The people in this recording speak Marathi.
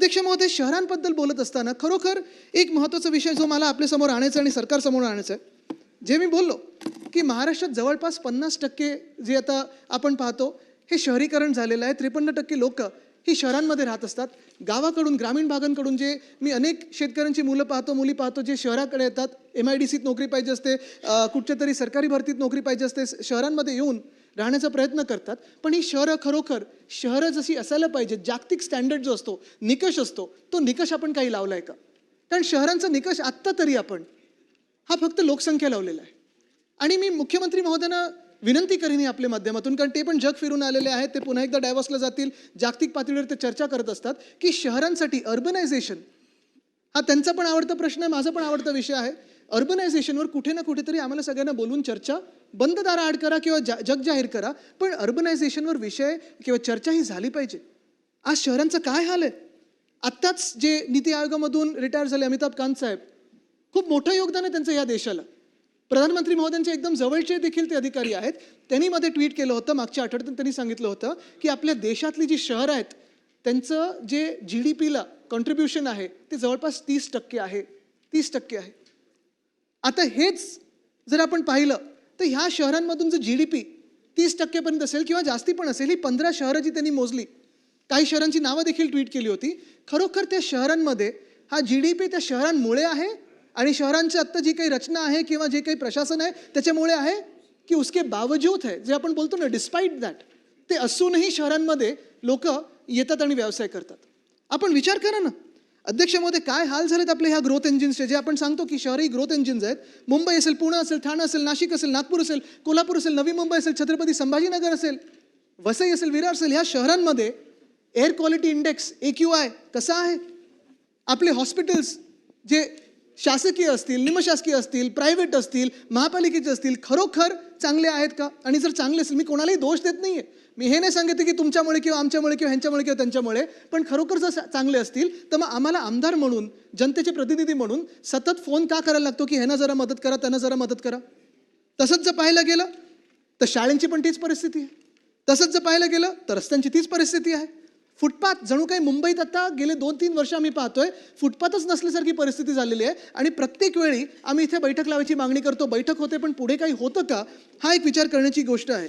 अध्यक्ष महोदय, शहरांबद्दल बोलत असताना खरोखर एक महत्त्वाचा विषय जो मला आपल्यासमोर आणायचा आणि सरकारसमोर आणायचा आहे, जे मी बोललो की महाराष्ट्रात जवळपास 50% जे आता आपण पाहतो हे शहरीकरण झालेलं आहे. 53% लोक ही शहरांमध्ये राहत असतात. गावाकडून, ग्रामीण भागांकडून जे मी अनेक शेतकऱ्यांची मुलं पाहतो, मुली पाहतो, जे शहराकडे येतात. MIDCत नोकरी पाहिजे असते, कुठच्या तरी सरकारी भरतीत नोकरी पाहिजे असते, शहरांमध्ये येऊन राहण्याचा प्रयत्न करतात. पण ही शहरं खरोखर शहरं जशी असायला पाहिजे, जागतिक स्टँडर्ड जो असतो, निकष असतो, तो निकष आपण काही लावला आहे का? कारण शहरांचा निकष आत्ता तरी आपण हा फक्त लोकसंख्या लावलेला आहे. आणि मी मुख्यमंत्री महोदयांना विनंती करीन आपल्या माध्यमातून, कारण ते पण जग फिरून आलेले आहेत, ते पुन्हा एकदा डायव्हर्सला जातील, जागतिक पातळीवर ते चर्चा करत असतात की शहरांसाठी अर्बनायझेशन हा त्यांचा पण आवडता प्रश्न आहे, माझा पण आवडता विषय आहे. अर्बनायझेशनवर कुठे ना कुठेतरी आम्हाला सगळ्यांना बोलून चर्चा बंद दारा आड करा किंवा जग जाहीर करा, पण अर्बनायझेशनवर विषय किंवा चर्चा ही झाली पाहिजे. आज शहरांचं काय हाल आहे? आत्ताच जे नीती आयोगामधून रिटायर झाले अमिताभ कांत साहेब, खूप मोठं योगदान आहे त्यांचं या देशाला. प्रधानमंत्री महोदयांचे एकदम जवळचे देखील ते अधिकारी आहेत. त्यांनी मध्ये ट्विट केलं होतं मागच्या आठवड्यात, त्यांनी सांगितलं होतं की आपल्या देशातली जी शहरं आहेत त्यांचं जे GDPला कॉन्ट्रीब्युशन आहे ते जवळपास 30% आहे. 30% आहे. आता हेच जर आपण पाहिलं तर ह्या शहरांमधून जर GDP 30% पर्यंत असेल किंवा जास्ती पण असेल, ही 15 शहरं जी त्यांनी मोजली, काही शहरांची नावं देखील ट्विट केली होती. खरोखर त्या शहरांमध्ये हा GDP त्या शहरांमुळे आहे आणि शहरांची आत्ता जी काही रचना आहे किंवा जे काही प्रशासन आहे त्याच्यामुळे आहे, की उसके बावजूद है, जे आपण बोलतो ना डिस्पाइट दॅट, ते असूनही शहरांमध्ये लोक येतात आणि व्यवसाय करतात. आपण विचार करा ना अध्यक्ष महोदय, काय हाल झालेत आपल्या ह्या ग्रोथ इंजिन्सचे, जे आपण सांगतो की शहरही ग्रोथ इंजिन्स आहेत. मुंबई असेल, पुणे असेल, ठाणे असेल, नाशिक असेल, नागपूर असेल, कोल्हापूर असेल, नवी मुंबई असेल, छत्रपती संभाजीनगर असेल, वसई असेल, विरार असेल, ह्या शहरांमध्ये एअर क्वालिटी इंडेक्स AQI कसा आहे? आपले हॉस्पिटल्स जे शासकीय असतील, निमशासकीय असतील, प्रायव्हेट असतील, महापालिकेचे असतील, खरोखर चांगले आहेत का? आणि जर चांगले असेल, मी कोणालाही दोष देत नाहीये, मी हे नाही सांगते की तुमच्यामुळे किंवा आमच्यामुळे किंवा ह्यांच्यामुळे किंवा त्यांच्यामुळे, पण खरोखर जर चांगले असतील तर मग आम्हाला आमदार म्हणून, जनतेचे प्रतिनिधी म्हणून सतत फोन का करायला लागतो की ह्यांना जरा मदत करा, त्यांना जरा मदत करा? तसंच जर पाहायला गेलं तर शाळांची पण तीच परिस्थिती आहे. तसंच जर पाहायला गेलं तर रस्त्यांची तीच परिस्थिती आहे. फुटपाथ जणू काही मुंबईत आता गेले 2-3 वर्ष आम्ही पाहतोय फुटपाथच नसल्यासारखी परिस्थिती झालेली आहे. आणि प्रत्येक वेळी आम्ही इथे बैठक लावायची मागणी करतो, बैठक होते, पण पुढे काही होतं का? हा एक विचार करण्याची गोष्ट आहे.